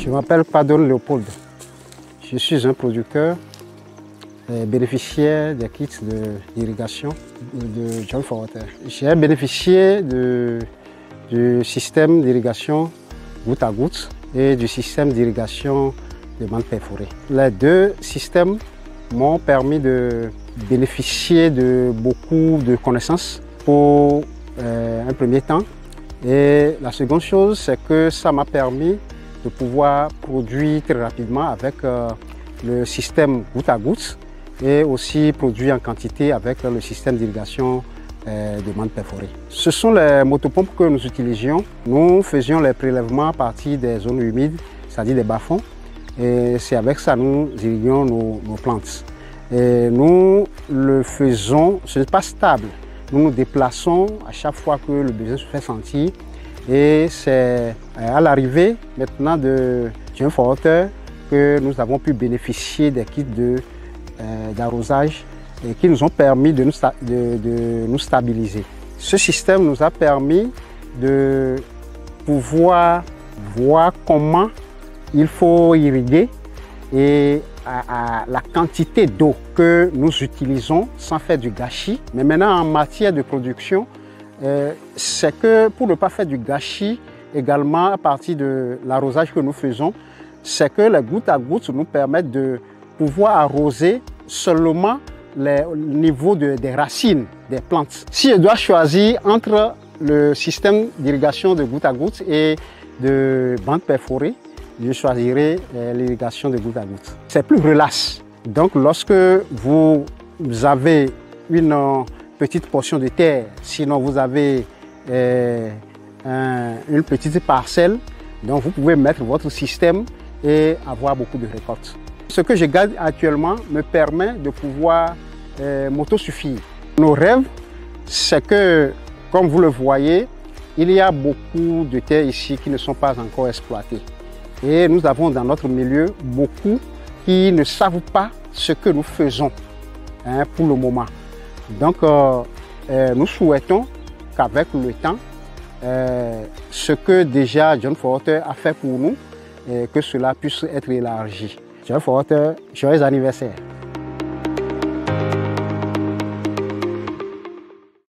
Je m'appelle Padone Léopold. Je suis un producteur bénéficiaire des kits d'irrigation de John for Water. J'ai bénéficié du système d'irrigation goutte à goutte et du système d'irrigation de bande perforée. Les deux systèmes m'ont permis de bénéficier de beaucoup de connaissances pour un premier temps. Et la seconde chose, c'est que ça m'a permis de pouvoir produire très rapidement avec le système goutte à goutte et aussi produire en quantité avec le système d'irrigation de bande perforée. Ce sont les motopompes que nous utilisions. Nous faisions les prélèvements à partir des zones humides, c'est-à-dire des bas-fonds. Et c'est avec ça que nous irriguons nos plantes. Et nous le faisons, ce n'est pas stable. Nous nous déplaçons à chaque fois que le besoin se fait sentir. Et c'est à l'arrivée maintenant de John for Water que nous avons pu bénéficier des kits d'arrosage qui nous ont permis de nous stabiliser. Ce système nous a permis de pouvoir voir comment il faut irriguer et à la quantité d'eau que nous utilisons sans faire du gâchis. Mais maintenant en matière de production, c'est que pour ne pas faire du gâchis également à partir de l'arrosage que nous faisons, c'est que les gouttes à gouttes nous permettent de pouvoir arroser seulement le niveau des racines des plantes. Si je dois choisir entre le système d'irrigation de goutte à goutte et de bande perforée, je choisirai l'irrigation de goutte à goutte. C'est plus relax. Donc lorsque vous avez une petite portion de terre, sinon vous avez une petite parcelle, donc vous pouvez mettre votre système et avoir beaucoup de récoltes. Ce que je garde actuellement me permet de pouvoir m'autosuffire. Nos rêves, c'est que, comme vous le voyez, il y a beaucoup de terres ici qui ne sont pas encore exploitées. Et nous avons dans notre milieu beaucoup qui ne savent pas ce que nous faisons pour le moment. Donc, nous souhaitons qu'avec le temps, ce que déjà John for Water a fait pour nous, que cela puisse être élargi. John for Water, joyeux anniversaire!